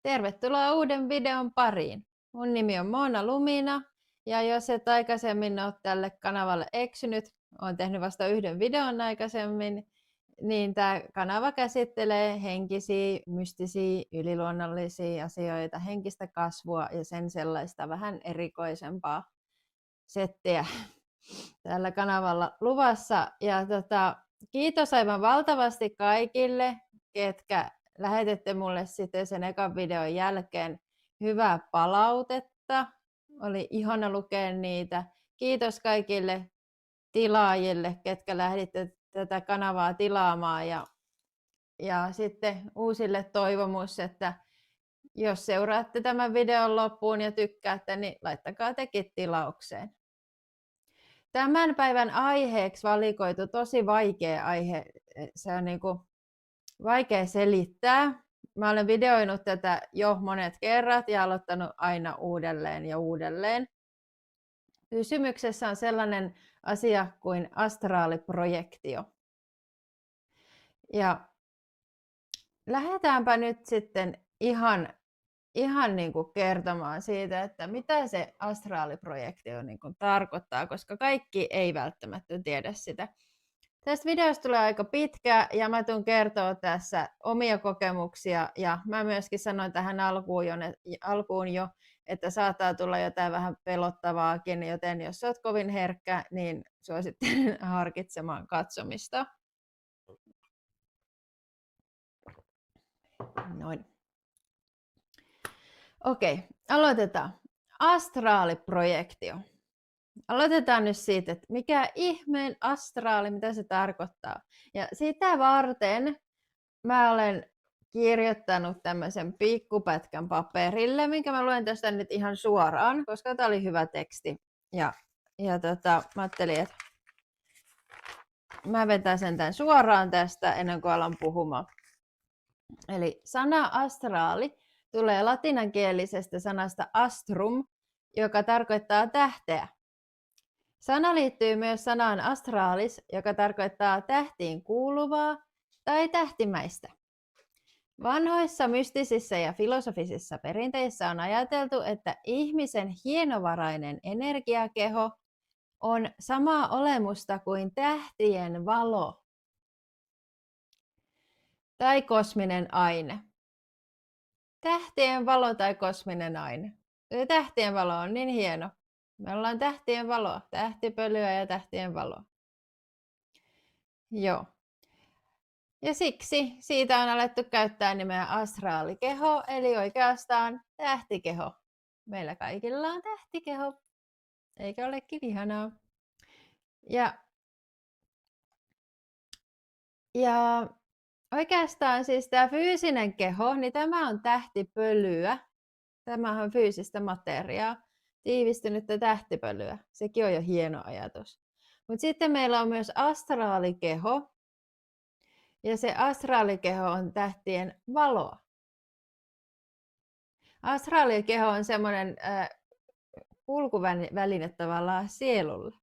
Tervetuloa uuden videon pariin. Mun nimi on Moona Lumina ja jos et aikaisemmin ole tälle kanavalle eksynyt, olen tehnyt vasta yhden videon aikaisemmin, niin tämä kanava käsittelee henkisiä, mystisiä, yliluonnollisia asioita, henkistä kasvua ja sen sellaista vähän erikoisempaa settiä tällä kanavalla luvassa. Ja kiitos aivan valtavasti kaikille, ketkä lähetitte mulle sitten sen ekan videon jälkeen hyvää palautetta. Oli ihana lukea niitä. Kiitos kaikille tilaajille, ketkä lähditte tätä kanavaa tilaamaan. Ja sitten uusille toivomus, että jos seuraatte tämän videon loppuun ja tykkäätte, niin laittakaa tekin tilaukseen. Tämän päivän aiheeksi valikoitu tosi vaikea aihe. Se on vaikea selittää. Mä olen videoinut tätä jo monet kerrat ja aloittanut aina uudelleen ja uudelleen. Kysymyksessä on sellainen asia kuin astraaliprojektio. Ja lähdetäänpä nyt sitten ihan kertomaan siitä, että mitä se astraaliprojektio tarkoittaa, koska kaikki ei välttämättä tiedä sitä. Tästä videosta tulee aika pitkä ja mä tulen kertoa tässä omia kokemuksia ja mä myöskin sanoin tähän alkuun jo, että saattaa tulla jotain vähän pelottavaakin, joten jos olet kovin herkkä, niin suosittelen harkitsemaan katsomista. Noin. Okei, aloitetaan. Astraaliprojektio. Aloitetaan nyt siitä, että mikä ihmeen astraali, mitä se tarkoittaa. Ja sitä varten mä olen kirjoittanut tämmöisen pikkupätkän paperille, minkä mä luen tästä nyt ihan suoraan, koska tämä oli hyvä teksti. Ja mä ajattelin, että mä vetäisen tämän suoraan tästä ennen kuin alan puhumaan. Eli sana astraali tulee latinankielisestä sanasta astrum, joka tarkoittaa tähteä. Sana liittyy myös sanaan astralis, joka tarkoittaa tähtiin kuuluvaa tai tähtimäistä. Vanhoissa mystisissä ja filosofisissa perinteissä on ajateltu, että ihmisen hienovarainen energiakeho on samaa olemusta kuin tähtien valo tai kosminen aine. Tähtien valo tai kosminen aine. Tähtien valo on niin hieno. Me ollaan tähtien valoa, tähtipölyä ja tähtien valoa. Joo. Ja siksi siitä on alettu käyttää nimeä astraalikeho, eli oikeastaan tähtikeho. Meillä kaikilla on tähtikeho, eikä olekin ihanaa. Ja oikeastaan siis tämä fyysinen keho, niin tämä on tähtipölyä. Tämä on fyysistä materiaa, tiivistynyttä tähtipölyä. Sekin on jo hieno ajatus. Mutta sitten meillä on myös astraalikeho. Ja se astraalikeho on tähtien valoa. Astraalikeho on semmoinen kulkuväline tavallaan sielulle.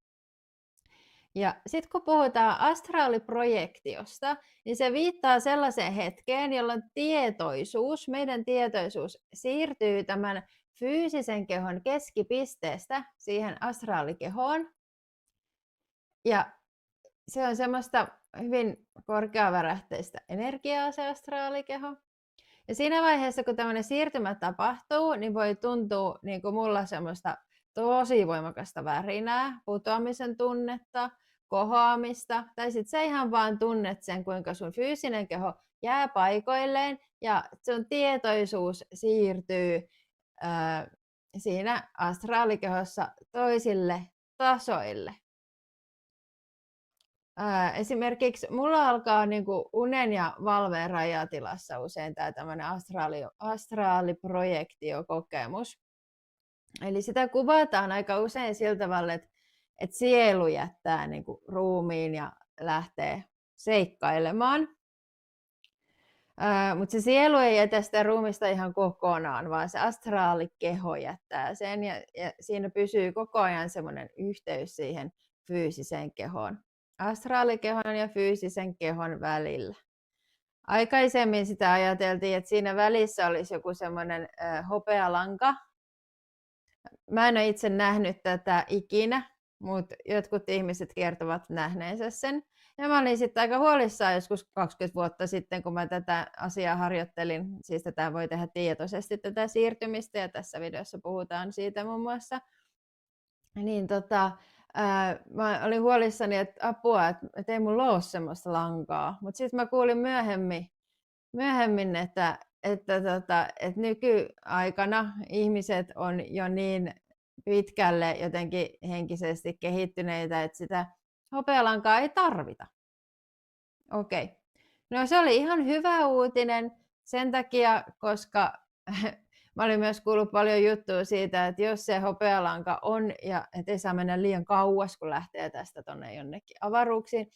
Ja sitten kun puhutaan astraaliprojektiosta, niin se viittaa sellaiseen hetkeen, jolloin meidän tietoisuus siirtyy tämän fyysisen kehon keskipisteestä siihen astraalikehoon. Ja se on semmoista hyvin korkeavärähteistä energiaa se astraalikeho. Ja siinä vaiheessa, kun tämmöinen siirtymä tapahtuu, niin voi tuntua niin kuin mulla semmoista tosi voimakasta värinää, putoamisen tunnetta, kohoamista, tai sitten sä ihan vaan tunnet sen, kuinka sun fyysinen keho jää paikoilleen ja sun tietoisuus siirtyy siinä astraalikehossa toisille tasoille. Esimerkiksi mulla alkaa unen ja valveen rajatilassa usein tämä tämmöinen astraaliprojektiokokemus. Eli sitä kuvataan aika usein sillä tavalla, että sielu jättää ruumiin ja lähtee seikkailemaan. Mutta se sielu ei jätä sitä ruumista ihan kokonaan, vaan se astraalikeho jättää sen ja siinä pysyy koko ajan semmoinen yhteys siihen fyysiseen kehoon. Astraalikehon ja fyysisen kehon välillä. Aikaisemmin sitä ajateltiin, että siinä välissä olisi joku semmoinen hopealanka. Mä en ole itse nähnyt tätä ikinä, mutta jotkut ihmiset kertovat nähneensä sen. Ja mä olin sitten aika huolissaan joskus 20 vuotta sitten, kun mä tätä asiaa harjoittelin. Siis tätä voi tehdä tietoisesti, tätä siirtymistä, ja tässä videossa puhutaan siitä muun muassa. Niin mä olin huolissani, että apua, että ei mulla ole semmoista lankaa. Mutta sitten mä kuulin myöhemmin että nykyaikana ihmiset on jo niin pitkälle jotenkin henkisesti kehittyneitä, että sitä hopealankaa ei tarvita. Okei. No se oli ihan hyvä uutinen sen takia, koska mä olin myös kuullut paljon juttua siitä, että jos se hopealanka on, ja et ei saa mennä liian kauas, kun lähtee tästä tonne jonnekin avaruuksiin,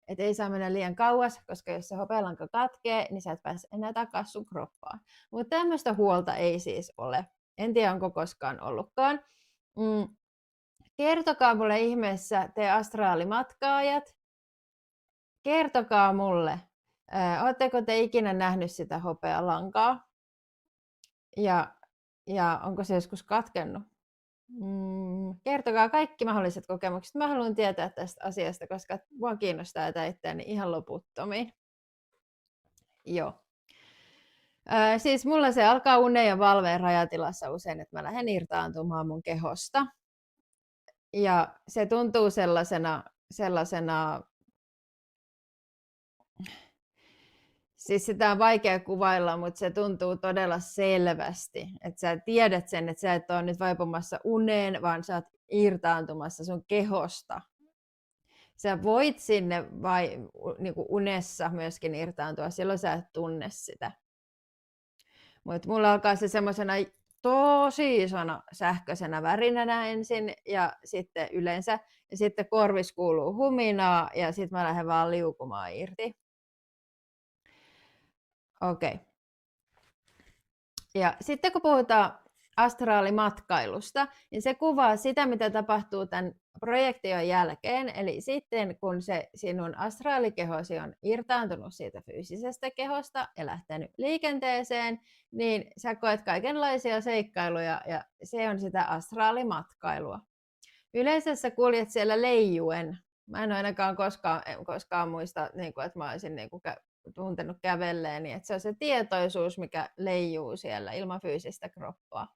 että ei saa mennä liian kauas, koska jos se hopealanka katkee, niin sä et pääse enää takaisin sun kroppaan. Mutta tämmöistä huolta ei siis ole. En tiedä, onko koskaan ollutkaan. Kertokaa mulle ihmeessä, te astraalimatkaajat, kertokaa mulle, oletteko te ikinä nähnyt sitä hopealankaa? Ja onko se joskus katkennut? Kertokaa kaikki mahdolliset kokemukset. Mä haluan tietää tästä asiasta, koska mua kiinnostaa tätä itseäni ihan loputtomiin. Joo. Siis mulla se alkaa unen ja valveen rajatilassa usein, että mä lähden irtaantumaan mun kehosta. Ja se tuntuu sellaisena siis sitä on vaikea kuvailla, mutta se tuntuu todella selvästi, että sä tiedät sen, että sä et ole nyt vaipumassa uneen, vaan sä oot irtaantumassa sun kehosta. Sä voit sinne niin kuin unessa myöskin irtaantua, silloin sä et tunne sitä. Mutta mulla alkaa se semmoisena tosi isona sähköisenä värinänä ensin ja sitten yleensä. Ja sitten korvis kuuluu huminaa ja sitten mä lähden vaan liukumaan irti. Okei. Ja sitten kun puhutaan astraalimatkailusta, niin se kuvaa sitä, mitä tapahtuu tämän projektion jälkeen. Eli sitten kun se sinun astraalikehosi on irtaantunut siitä fyysisestä kehosta ja lähtenyt liikenteeseen, niin sä koet kaikenlaisia seikkailuja ja se on sitä astraalimatkailua. Yleensä sä kuljet siellä leijuen. Mä en ainakaan koskaan muista, että mä olisin tuntenut kävelleeni, että se on se tietoisuus, mikä leijuu siellä ilman fyysistä kroppaa.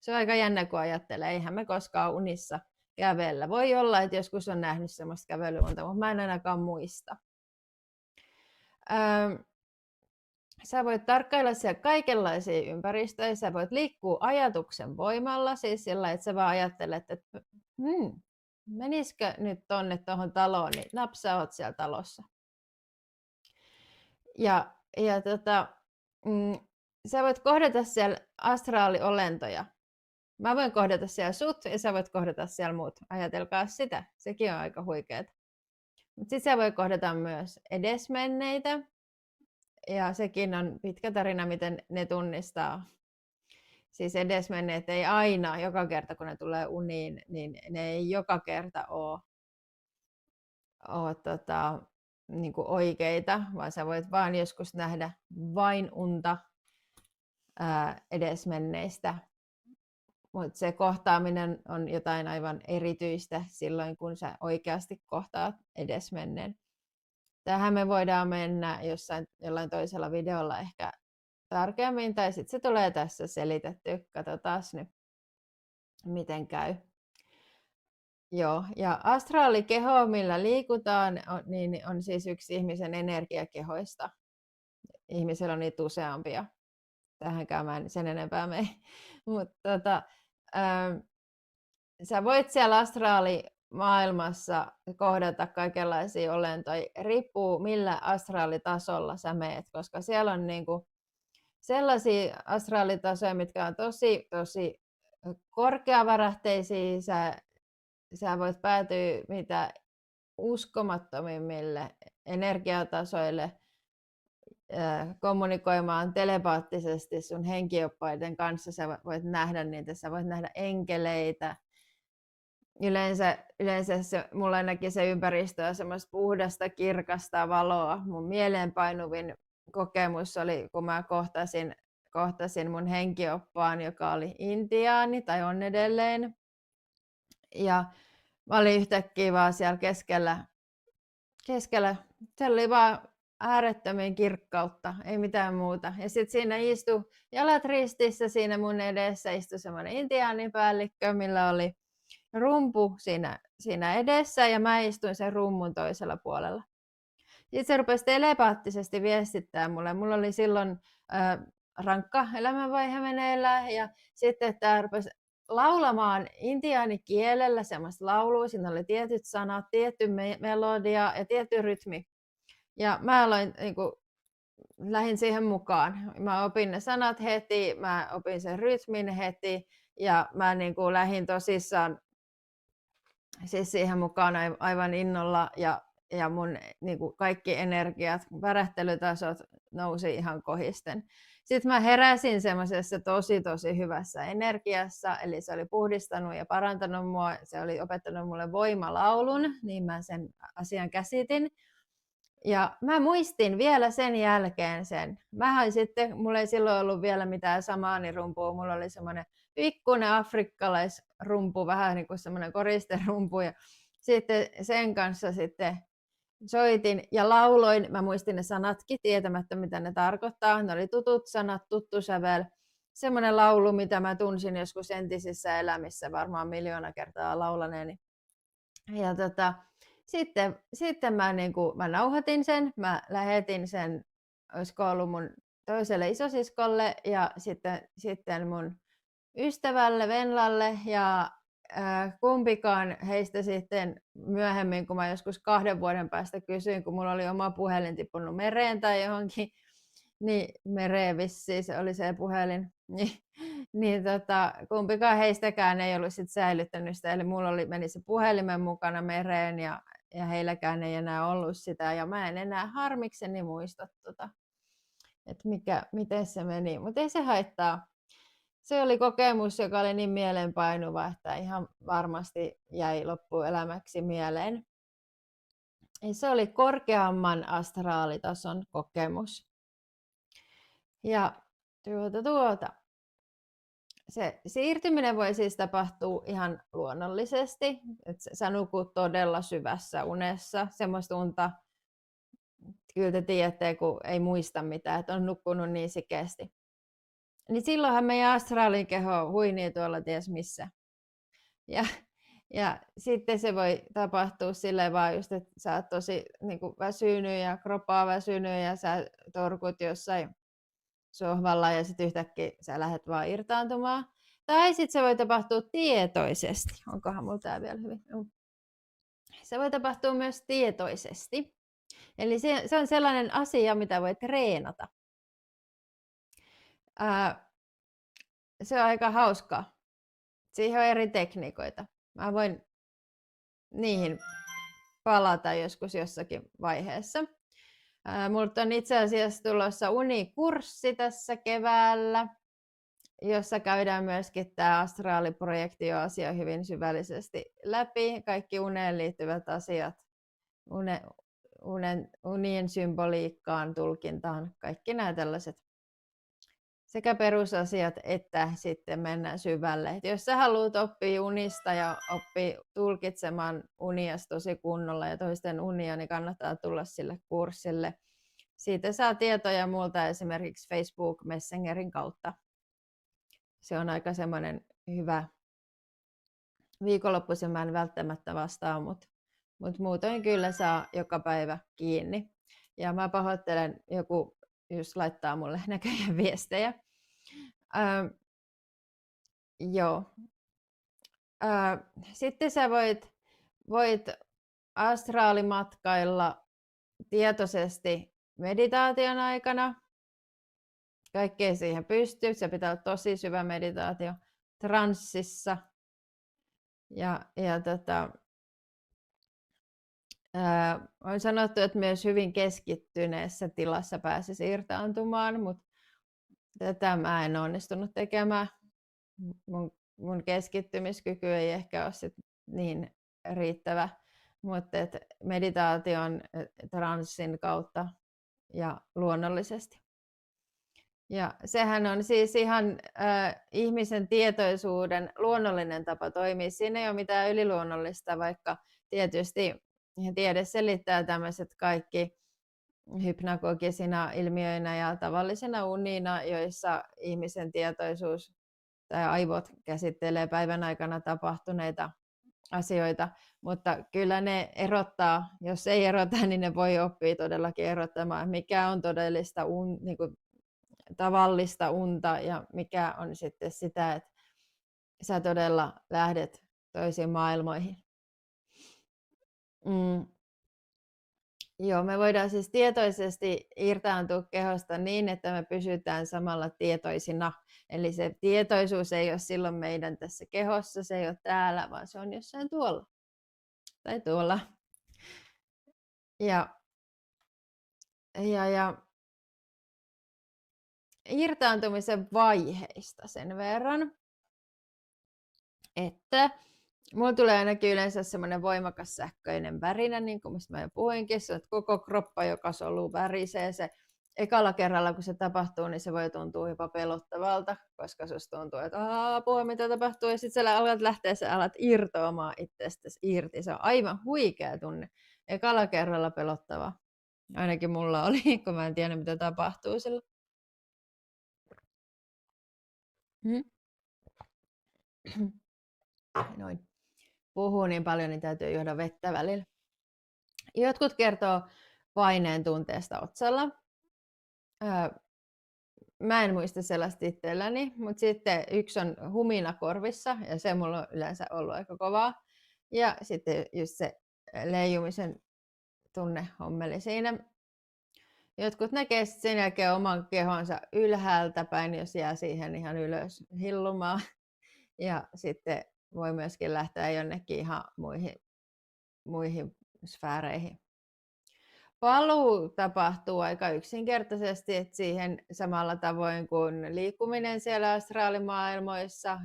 Se on aika jännä, kun ajattelee, eihän me koskaan unissa kävellä. Voi olla, että joskus on nähnyt semmoista kävelyunta, mutta mä en ainakaan muista. Sä voit tarkkailla siellä kaikenlaisia ympäristöjä, sä voit liikkua ajatuksen voimalla, siis sillä, että sä vaan ajattelet, että menisikö nyt tuohon taloon, niin napsa oot siellä talossa. Ja sä voit kohdata siellä astraaliolentoja. Mä voin kohdata siellä sut ja sä voit kohdata siellä muut. Ajatelkaa sitä, sekin on aika huikeeta. Mutta sitten sä voi kohdata myös edesmenneitä. Ja sekin on pitkä tarina, miten ne tunnistaa. Siis edesmenneet ei aina, joka kerta kun ne tulee uniin, niin ne ei joka kerta ole niin kuin oikeita, vaan sä voit vaan joskus nähdä vain unta edesmenneistä. Mutta se kohtaaminen on jotain aivan erityistä silloin, kun sä oikeasti kohtaat edesmenneen. Tähän me voidaan mennä jollain toisella videolla ehkä tarkemmin, tai sitten se tulee tässä selitetty. Katsotaan nyt, miten käy. Joo, ja astraalikeho, millä liikutaan, on siis yksi ihmisen energiakehoista. Ihmisellä on niitä useampia. Tähän käymään sen enempää me. Mutta sä voit siellä astraalimaailmassa kohdata kaikenlaisia olentoja. Riippuu millä astraalitasolla sä meet, koska siellä on niinku sellaisia astraalitasoja, mitkä on tosi korkeavarähteisiä. Sä voit päätyä mitä uskomattomimmille energiatasoille kommunikoimaan telepaattisesti sun henkioppaiden kanssa. Sä voit nähdä niitä, sä voit nähdä enkeleitä. yleensä mulla ainakin se ympäristö on semmoista puhdasta, kirkasta valoa. Mun mieleenpainuvin kokemus oli, kun mä kohtasin mun henkioppaan, joka oli intiaani tai on edelleen. Ja mä olin yhtäkkiä vaan siellä keskellä. Se oli vaan äärettömän kirkkautta, ei mitään muuta. Ja sitten siinä istui jalat ristissä, siinä mun edessä istui semmoinen intiaanipäällikkö, millä oli rumpu siinä edessä ja mä istuin sen rummun toisella puolella. Sitten se rupesi telepaattisesti viestittämään mulle. Mulla oli silloin rankka elämänvaihe meneillään ja sitten tämä rupesi laulamaan intiaanikielellä semmoista laulua. Siinä oli tietyt sanat, tietty melodia ja tietty rytmi. Ja mä aloin lähdin siihen mukaan. Mä opin ne sanat heti, mä opin sen rytmin heti ja mä lähdin tosissaan siis siihen mukaan aivan innolla ja mun kaikki energiat, värähtelytasot nousi ihan kohisten. Sitten mä heräsin semmoisessa tosi hyvässä energiassa, eli se oli puhdistanut ja parantanut mua, se oli opettanut mulle voimalaulun, niin mä sen asian käsitin. Ja mä muistin vielä sen jälkeen sen. Mulla ei silloin ollut vielä mitään samaanirumpua, mulla oli semmoinen pikkuinen afrikkalaisrumpu, vähän niin kuin semmoinen koristerumpu. Ja sitten sen kanssa sitten soitin ja lauloin. Mä muistin ne sanatkin tietämättä, mitä ne tarkoittaa. Ne oli tutut sanat, tuttu sävel. Semmoinen laulu, mitä mä tunsin joskus entisissä elämissä varmaan 1 000 000 kertaa laulaneeni. Ja sitten mä nauhoitin sen, mä lähetin sen, olisiko ollut mun toiselle isosiskolle ja sitten mun ystävälle Venlalle ja kumpikaan heistä sitten myöhemmin, kun mä joskus 2 vuoden päästä kysyin, kun mulla oli oma puhelin tippunut mereen tai johonkin, niin mereen vissiin se oli se puhelin, niin kumpikaan heistäkään ei ollut sit säilyttänyt sitä, eli mulla meni se puhelimen mukana mereen ja heilläkään ei enää ollut sitä ja mä en enää harmikseni muista että miten se meni, mutta ei se haittaa. Se oli kokemus, joka oli niin mieleenpainuva, että ihan varmasti jäi loppuelämäksi mieleen. Ja se oli korkeamman astraalitason kokemus. Ja se siirtyminen voi siis tapahtua ihan luonnollisesti, että sä nukut todella syvässä unessa, semmoista unta, kyllä te tiedätte, kun ei muista mitään, että on nukkunut niin sikeästi. Niin silloinhan meidän astraalin keho huinii tuolla ties missä. Ja sitten se voi tapahtua silleen vaan just, että sä oot tosi väsynyt ja kroppaa väsynyt ja sä torkut jossain sohvalla ja sitten yhtäkkiä sä lähdet vaan irtaantumaan. Tai sitten se voi tapahtua tietoisesti. Onkohan mulla tää vielä hyvin? Se voi tapahtua myös tietoisesti. Eli se on sellainen asia, mitä voi treenata. Se on aika hauskaa. Siihen on eri tekniikoita. Mä voin niihin palata joskus jossakin vaiheessa. Multa on itse asiassa tulossa unikurssi tässä keväällä, jossa käydään myöskin tämä astraaliprojektio-asia hyvin syvällisesti läpi. Kaikki uneen liittyvät asiat, unien symboliikkaan, tulkintaan, kaikki nämä tällaiset sekä perusasiat että sitten mennään syvälle. Et jos sä haluat oppia unista ja oppia tulkitsemaan unias tosi kunnolla ja toisten unia, niin kannattaa tulla sille kurssille. Siitä saa tietoja multa esimerkiksi Facebook Messengerin kautta. Se on aika semmoinen hyvä. Viikonloppuisin mä en välttämättä vastaa, mutta muutoin kyllä saa joka päivä kiinni. Ja mä pahoittelen, joku just laittaa mulle näköjään viestejä. Joo. Sitten sä voit astraalimatkailla tietoisesti meditaation aikana. Kaikkea siihen pystyy. Se pitää olla tosi syvä meditaatio transsissa. On sanottu, että myös hyvin keskittyneessä tilassa pääsisi irtaantumaan, mutta tätä mä en onnistunut tekemään. Mun keskittymiskyky ei ehkä ole sit niin riittävä, mutta meditaation, transsin kautta ja luonnollisesti. Ja sehän on siis ihan ihmisen tietoisuuden luonnollinen tapa toimia. Siinä ei ole mitään yliluonnollista, vaikka tietysti tiede selittää tämmöiset kaikki hypnagogisina ilmiöinä ja tavallisina unina, joissa ihmisen tietoisuus tai aivot käsittelee päivän aikana tapahtuneita asioita, mutta kyllä ne erottaa, jos ei erota, niin ne voi oppia todellakin erottamaan, mikä on todellista niin kuin tavallista unta ja mikä on sitten sitä, että sä todella lähdet toisiin maailmoihin. Joo, me voidaan siis tietoisesti irtaantua kehosta niin, että me pysytään samalla tietoisina. Eli se tietoisuus ei ole silloin meidän tässä kehossa, se ei ole täällä, vaan se on jossain tuolla. Tai tuolla. Ja irtaantumisen vaiheista sen verran, että mulla tulee ainakin yleensä semmoinen voimakas sähköinen värinä, niin kuin mistä mä jo puhuinkin, se, että koko kroppa, joka soluu värisee. Se ekalla kerralla, kun se tapahtuu, niin se voi tuntua jopa pelottavalta, koska susta tuntuu, että apua, mitä tapahtuu, ja sitten sä alat irtoamaan itsestäsi irti. Se on aivan huikea tunne. Ekalla kerralla pelottava. Ainakin mulla oli, kun mä en tiedä, mitä tapahtuu sillä. Noin. Puhuu niin paljon, niin täytyy juoda vettä välillä. Jotkut kertoo paineen tunteesta otsalla. Mä en muista sellaista itselläni, mutta sitten yksi on humina korvissa, ja se mulla on yleensä ollut aika kovaa. Ja sitten just se leijumisen tunne hommeli siinä. Jotkut näkee sen jälkeen oman kehonsa ylhäältä päin, jos jää siihen ihan ylös hillumaan. Ja sitten voi myöskin lähteä jonnekin ihan muihin sfääreihin. Paluu tapahtuu aika yksinkertaisesti, että siihen samalla tavoin kuin liikkuminen siellä astraalimaailmoissa,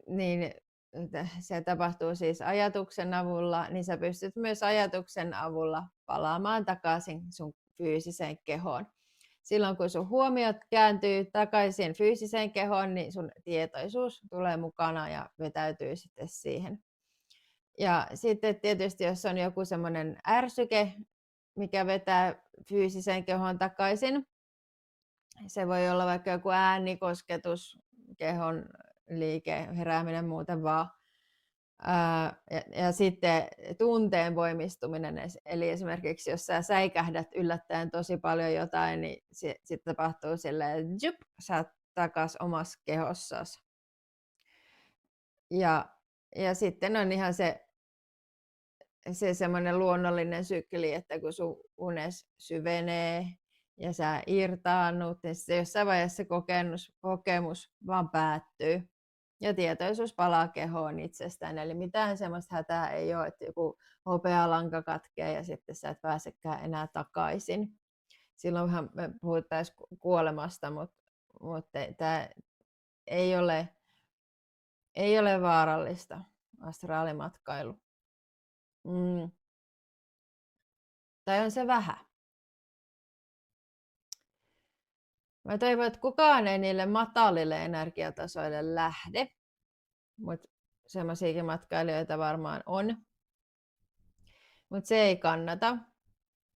niin se tapahtuu siis ajatuksen avulla, niin sä pystyt myös ajatuksen avulla palaamaan takaisin sun fyysiseen kehoon. Silloin kun sun huomiot kääntyy takaisin fyysiseen kehoon, niin sun tietoisuus tulee mukana ja vetäytyy sitten siihen. Ja sitten tietysti, jos on joku semmoinen ärsyke, mikä vetää fyysiseen kehoon takaisin, se voi olla vaikka joku äänikosketus, kehon liike, herääminen muuten vaan. Ja sitten tunteen voimistuminen, eli esimerkiksi jos sä säikähdät yllättäen tosi paljon jotain, niin sitten tapahtuu silleen, että sä oot takas omassa kehossasi. Ja sitten on ihan se semmoinen luonnollinen sykli, että kun sun unes syvenee ja sä irtaannut, niin sitten jossain vaiheessa kokemus vaan päättyy. Ja tietoisuus palaa kehoon itsestään, eli mitään semmoista hätää ei ole, että joku hopealanka katkee ja sitten sä et pääsekään enää takaisin. Silloinhan me puhuttaisiin kuolemasta, mutta tämä ei ole vaarallista astraalimatkailu. Tai on se vähän. Mä toivon, että kukaan ei niille matalille energiatasoille lähde, mutta semmoisiakin matkailijoita varmaan on. Mutta se ei kannata.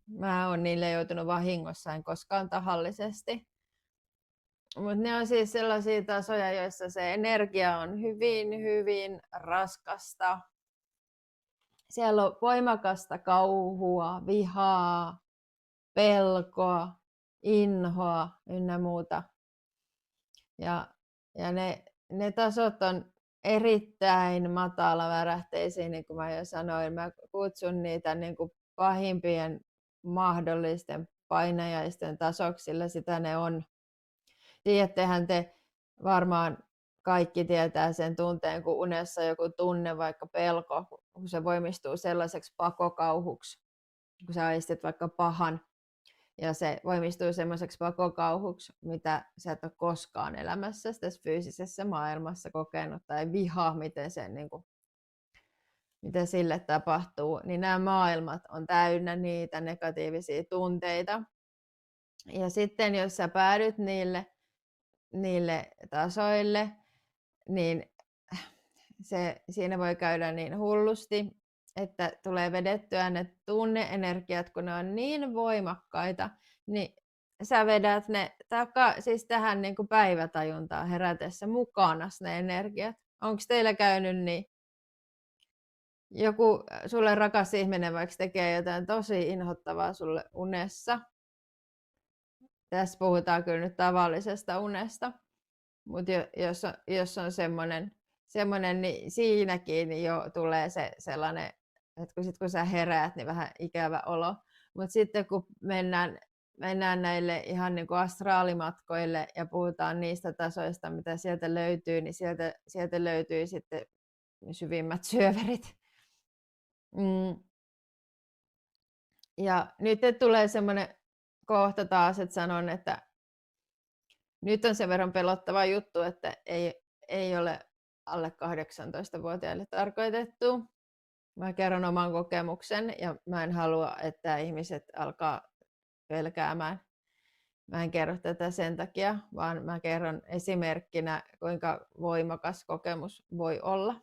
Mä oon niille joutunut vahingossa, en koskaan tahallisesti. Mutta ne on siis sellaisia tasoja, joissa se energia on hyvin, hyvin raskasta. Siellä on voimakasta kauhua, vihaa, pelkoa, inhoa ynnä muuta. Ja ne tasot on erittäin matalavärähteisiä, niin kuin mä jo sanoin. Mä kutsun niitä niin kuin pahimpien mahdollisten painajaisten tasoksi, sillä sitä ne on. Tiedättehän te varmaan kaikki tietää sen tunteen, kun unessa joku tunne, vaikka pelko, kun se voimistuu sellaiseksi pakokauhuksi, kun sä aistit vaikka pahan, ja se voimistuu semmoiseksi pakokauhuksi, mitä sä et ole koskaan elämässä tässä fyysisessä maailmassa kokenut, tai viha, miten se niin kuin mitä sille tapahtuu, niin nämä maailmat on täynnä niitä negatiivisia tunteita. Ja sitten jos sä päädyt niille tasoille, niin siinä voi käydä niin hullusti, että tulee vedettyä ne tunneenergiat, kun ne on niin voimakkaita, niin sä vedät ne siis tähän niin kuin päivätajuntaan herätessä mukana ne energiat. Onko teillä käynyt niin? Joku sulle rakas ihminen vaikka tekee jotain tosi inhottavaa sulle unessa. Tässä puhutaan kyllä nyt tavallisesta unesta, mutta jos on semmoinen, niin siinäkin niin jo tulee se sellainen, että kun sä heräät, niin vähän ikävä olo. Mutta sitten kun mennään näille ihan niin kuin astraalimatkoille ja puhutaan niistä tasoista, mitä sieltä löytyy, niin sieltä löytyy sitten syvimmät syöverit. Ja nyt tulee semmoinen kohta taas, että sanon, että nyt on sen verran pelottava juttu, että ei ole alle 18-vuotiaille tarkoitettu. Mä kerron oman kokemuksen ja mä en halua, että ihmiset alkaa pelkäämään. Mä en kerro tätä sen takia, vaan mä kerron esimerkkinä, kuinka voimakas kokemus voi olla.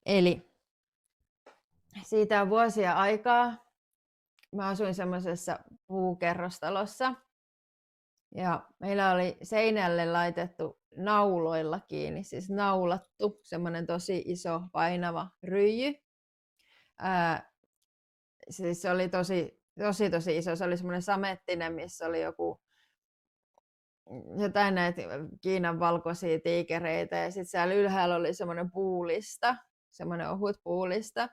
Eli siitä on vuosia aikaa. Mä asuin semmoisessa puukerrostalossa. Ja meillä oli seinälle laitettu nauloilla kiinni, siis naulattu semmoinen tosi iso painava ryijy. Siis se oli tosi iso, se oli semmoinen samettinen, missä oli jotain näitä Kiinan valkoisia tiikereitä ja sitten siellä ylhäällä oli semmoinen puulista, semmoinen ohut puulista,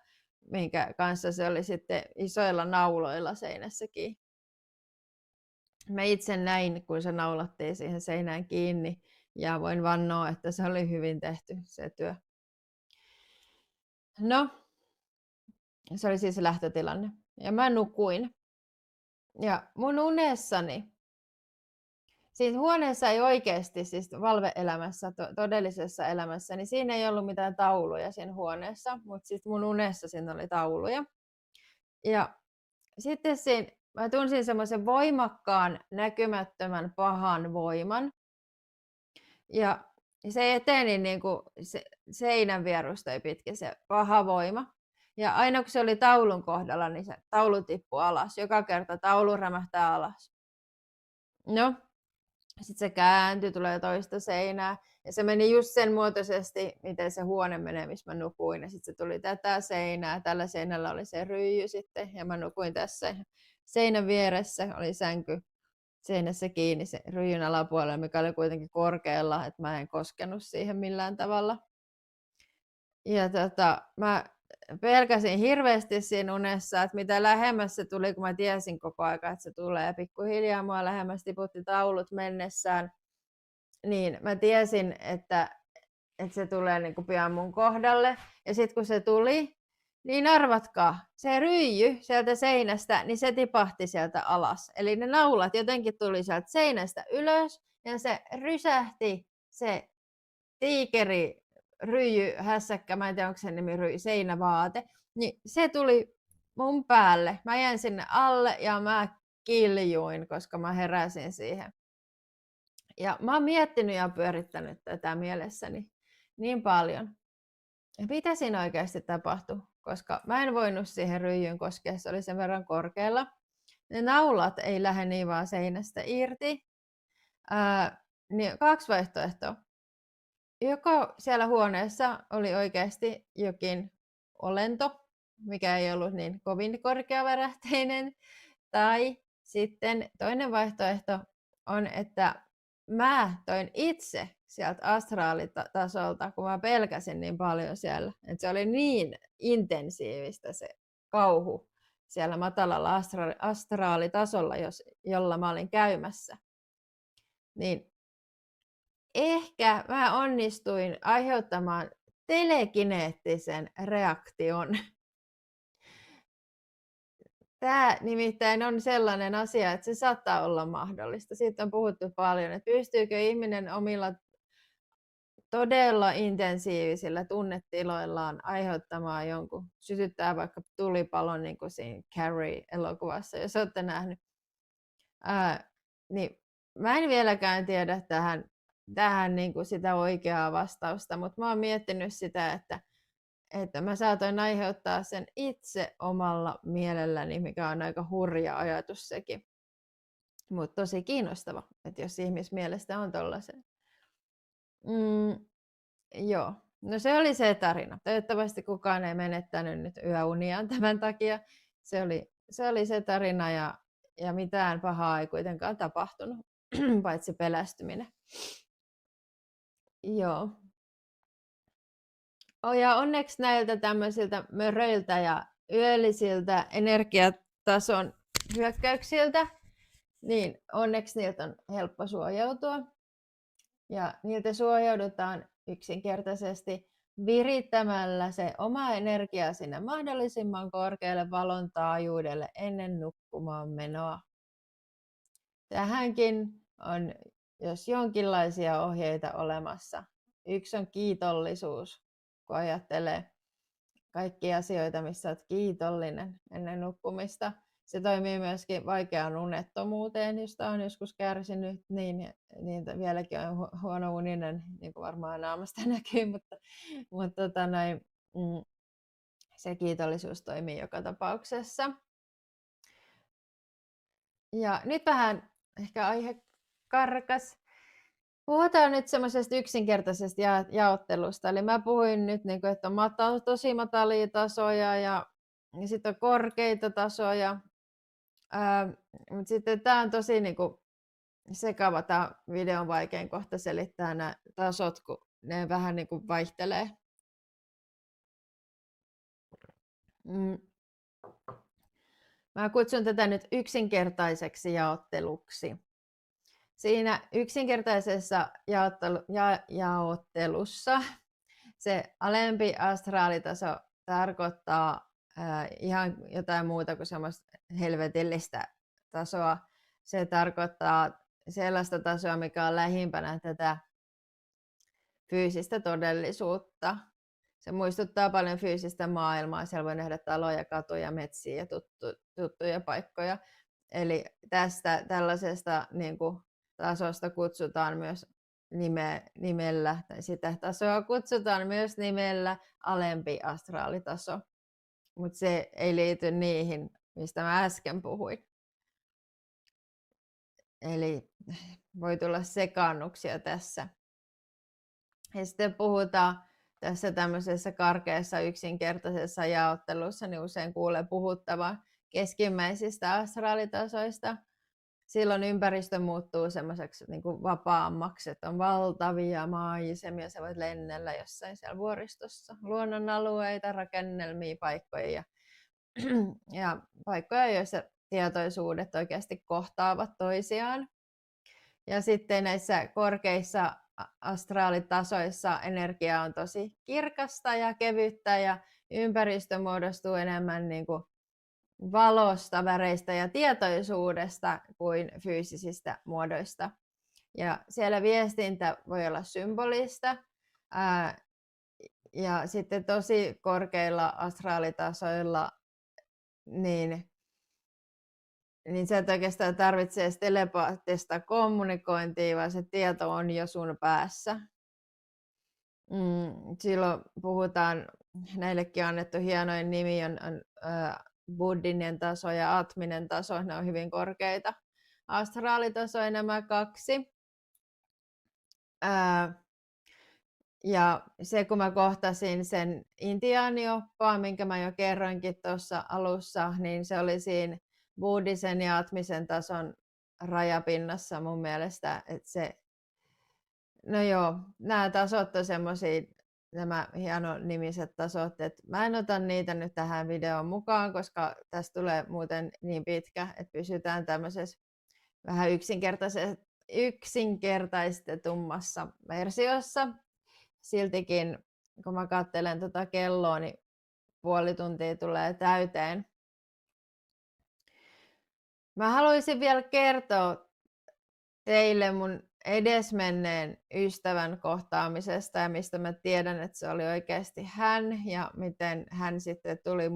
minkä kanssa se oli sitten isoilla nauloilla seinässäkin. Mä itse näin, kun se naulattiin siihen seinään kiinni ja voin vannoa, että se oli hyvin tehty se työ. No, se oli siis se lähtötilanne. Ja mä nukuin. Ja mun unessani, siis huoneessa ei oikeasti, siis valveelämässä, todellisessa elämässä, niin siinä ei ollut mitään tauluja siinä huoneessa, mutta siis mun unessa siinä oli tauluja. Ja sitten mä tunsin semmoisen voimakkaan, näkymättömän, pahan voiman. Ja se eteni niin kuin seinän vierustoi pitkin se paha voima. Ja aina kun se oli taulun kohdalla, niin se taulu tippui alas. Joka kerta taulu rämähtää alas. No, sitten se kääntyi, tulee toista seinää. Ja se meni just sen muotoisesti, miten se huone menee, missä mä nukuin. Ja sitten se tuli tätä seinää. Tällä seinällä oli se ryijy sitten. Ja mä nukuin tässä. Seinän vieressä oli sänky seinässä kiinni se ryijyn alapuolella, mikä oli kuitenkin korkealla, että mä en koskenut siihen millään tavalla. Ja mä pelkäsin hirveästi siinä unessa, että mitä lähemmäs se tuli, kun mä tiesin koko aika, että se tulee. Ja pikkuhiljaa mua lähemmäs tiputti taulut mennessään, niin mä tiesin, että se tulee niin kuin pian mun kohdalle. Ja sitten kun se tuli, niin arvatkaa, se ryijy sieltä seinästä, niin se tipahti sieltä alas. Eli ne naulat jotenkin tuli sieltä seinästä ylös ja se rysähti se tiikeri, ryijy, hässäkkä, mä en tiedä onko se nimi ryijy, seinävaate, niin se tuli mun päälle. Mä jäin sinne alle ja mä kiljuin, koska mä heräsin siihen. Ja mä oon miettinyt ja pyörittänyt tätä mielessäni niin paljon. Ja mitä siinä oikeasti tapahtui? Koska mä en voinut siihen ryijyyn koskea, se oli sen verran korkealla. Ne naulat ei lähde niin vaan seinästä irti. Niin 2 vaihtoehtoa. Joko siellä huoneessa oli oikeasti jokin olento, mikä ei ollut niin kovin korkeavärähteinen, tai sitten toinen vaihtoehto on, että mä toin itse sieltä astraalitasolta, kun mä pelkäsin niin paljon siellä, että se oli niin intensiivistä se kauhu siellä matalalla astraalitasolla, jolla mä olin käymässä. Niin ehkä mä onnistuin aiheuttamaan telekineettisen reaktion. Tämä nimittäin on sellainen asia, että se saattaa olla mahdollista. Siitä on puhuttu paljon, että pystyykö ihminen omilla todella intensiivisillä tunnetiloillaan aiheuttamaan sytyttää vaikka tulipalon, niin kuin siinä Carrie-elokuvassa, jos olette nähnyt. Niin mä en vieläkään tiedä tähän niin kuin sitä oikeaa vastausta, mutta mä oon miettinyt sitä, että mä saatoin aiheuttaa sen itse omalla mielelläni, mikä on aika hurja ajatus sekin. Mutta tosi kiinnostava, että jos ihmismielestä on tollaisen. Joo, no se oli se tarina. Toivottavasti kukaan ei menettänyt nyt yöuniaan tämän takia. Se oli se tarina ja mitään pahaa ei kuitenkaan tapahtunut, paitsi pelästyminen. Joo. Ja onneksi näiltä tämmöisiltä möröiltä ja yöllisiltä energiatason hyökkäyksiltä, niin onneksi niiltä on helppo suojautua. Ja niiltä suojaudutaan yksinkertaisesti virittämällä se oma energia sinne mahdollisimman korkealle valon taajuudelle ennen nukkumaan menoa. Tähänkin on jos jonkinlaisia ohjeita olemassa. Yksi on kiitollisuus, kun ajattelee kaikkia asioita, missä olet kiitollinen ennen nukkumista. Se toimii myöskin vaikeaan unettomuuteen, josta on joskus kärsinyt, niin vieläkin on huono uninen, niin kuin varmaan naamasta näkyy, mutta se kiitollisuus toimii joka tapauksessa. Ja nyt vähän ehkä aihe karkas. Puhutaan nyt semmoisesta yksinkertaisesta jaottelusta. Eli mä puhuin nyt, että on tosi matalia tasoja ja sitten on korkeita tasoja. Mutta sitten tämä on tosi sekava, tämä videon vaikein kohta selittää nämä tasot, kun ne vähän vaihtelee. Mä kutsun tätä nyt yksinkertaiseksi jaotteluksi. Siinä yksinkertaisessa jaottelussa se alempi astraalitaso tarkoittaa ihan jotain muuta kuin semmoista helvetillistä tasoa. Se tarkoittaa sellaista tasoa, mikä on lähimpänä tätä fyysistä todellisuutta. Se muistuttaa paljon fyysistä maailmaa. Siellä voi nähdä taloja, katuja, metsiä ja tuttuja paikkoja. Eli tällaisesta tasosta kutsutaan myös nimellä, tai sitä tasoa kutsutaan myös nimellä alempi astraalitaso. Mutta se ei liity niihin, mistä mä äsken puhuin. Eli voi tulla sekaannuksia tässä. Ja sitten puhutaan tässä tämmöisessä karkeassa yksinkertaisessa jaottelussa, niin usein kuulee puhuttavan keskimmäisistä astraalitasoista. Silloin ympäristö muuttuu semmoiseksi vapaammaksi, että on valtavia maisemia, sä voit lennellä jossain siellä vuoristossa, luonnonalueita, rakennelmia, paikkoja ja paikkoja, joissa tietoisuudet oikeasti kohtaavat toisiaan. Ja sitten näissä korkeissa astraalitasoissa energia on tosi kirkasta ja kevyttä ja ympäristö muodostuu enemmän valosta, väreistä ja tietoisuudesta kuin fyysisistä muodoista. Ja siellä viestintä voi olla symbolista. Ja sitten tosi korkeilla astraalitasoilla niin sä et oikeastaan tarvitse edes telepaattista kommunikointia, vaan se tieto on jo sun päässä. Silloin puhutaan, näillekin on annettu hienoin nimi, on buddhinen taso ja atminen taso, ne on hyvin korkeita astraalitasoja nämä kaksi. Ja se, kun mä kohtasin sen intiaanioppaan, minkä mä jo kerroinkin tuossa alussa, niin se oli siinä buddhisen ja atmisen tason rajapinnassa mun mielestä, että nämä tasot on semmosia, nämä hienonimiset tasot, että mä en ota niitä nyt tähän videoon mukaan, koska tästä tulee muuten niin pitkä, että pysytään tämmöisessä vähän yksinkertaistetummassa versiossa. Siltikin, kun mä katselen tuota kelloa, niin puoli tuntia tulee täyteen. Mä haluaisin vielä kertoa teille mun edesmenneen ystävän kohtaamisesta ja mistä mä tiedän, että se oli oikeasti hän ja miten hän sitten tuli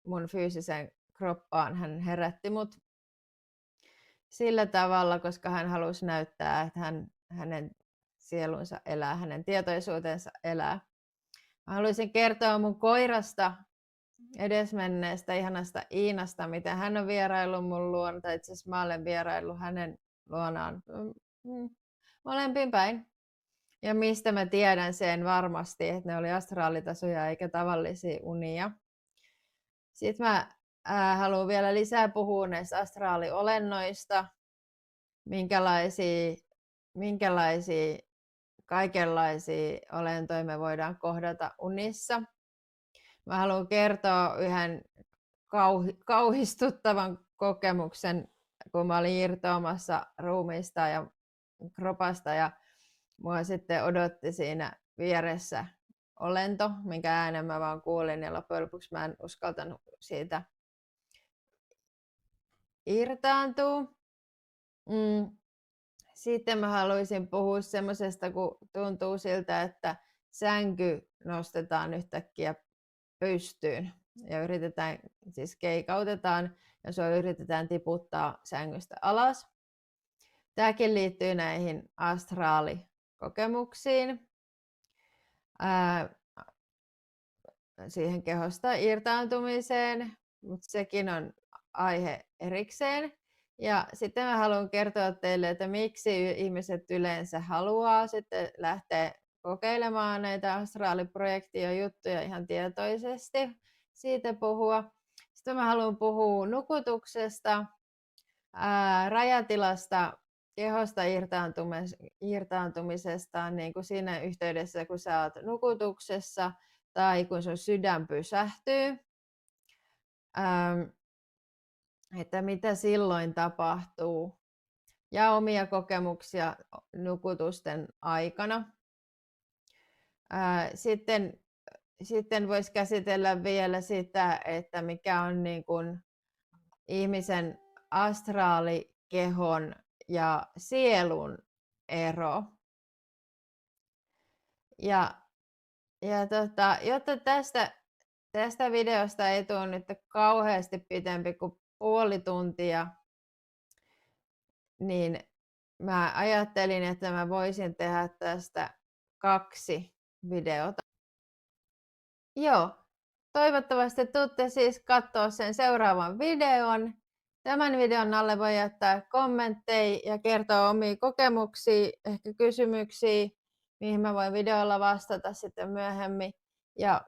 mun fyysiseen kroppaan. Hän herätti mut sillä tavalla, koska hän halusi näyttää, että hänen sielunsa elää, hänen tietoisuutensa elää. Mä haluaisin kertoa mun koirasta, edesmenneestä ihanasta Iinasta, miten hän on vieraillut mun luona, tai itse asiassa mä olen vieraillut hänen luonaan molempiin päin. Ja mistä mä tiedän sen varmasti, että ne oli astraalitasoja eikä tavallisia unia. Sitten mä haluan vielä puhua näistä astraaliolennoista, minkälaisia kaikenlaisia olentoja me voidaan kohdata unissa. Mä haluan kertoa yhden kauhistuttavan kokemuksen, kun mä olin irtoamassa ruumiista ja kropasta ja mua sitten odotti siinä vieressä olento, minkä äänen mä vaan kuulin ja loppujen lopuksi mä en uskaltanut siitä irtaantua. Sitten mä haluaisin puhua semmosesta, kun tuntuu siltä, että sänky nostetaan yhtäkkiä pystyyn ja siis keikautetaan ja se yritetään tiputtaa sängystä alas. Tämäkin liittyy näihin astraalikokemuksiin, siihen kehosta irtaantumiseen, mutta sekin on aihe erikseen. Ja sitten mä haluan kertoa teille, että miksi ihmiset yleensä haluaa sitten lähteä kokeilemaan näitä astraaliprojektia juttuja ihan tietoisesti, siitä puhua. Sitten mä haluan puhua nukutuksesta, rajatilasta, kehosta irtaantumisesta niin kuin siinä yhteydessä, kun sä oot nukutuksessa tai kun sun sydän pysähtyy. Että mitä silloin tapahtuu ja omia kokemuksia nukutusten aikana. Sitten voisi käsitellä vielä sitä, että mikä on niin kuin ihmisen astraalikehon ja sielun ero. Jotta tästä videosta ei tule nyt kauheasti pitempi kuin puoli tuntia, niin mä ajattelin, että mä voisin tehdä tästä 2 videota. Joo, toivottavasti tuutte siis katsoa sen seuraavan videon. Tämän videon alle voi jättää kommentteja ja kertoa omia kokemuksia, ehkä kysymyksiä, mihin mä voin videolla vastata sitten myöhemmin. Ja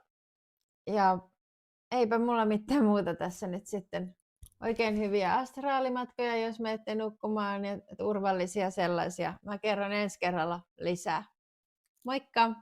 eipä mulla mitään muuta tässä nyt sitten. Oikein hyviä astraalimatkoja, jos menette nukkumaan, ja turvallisia sellaisia. Mä kerron ensi kerralla lisää. Moikka!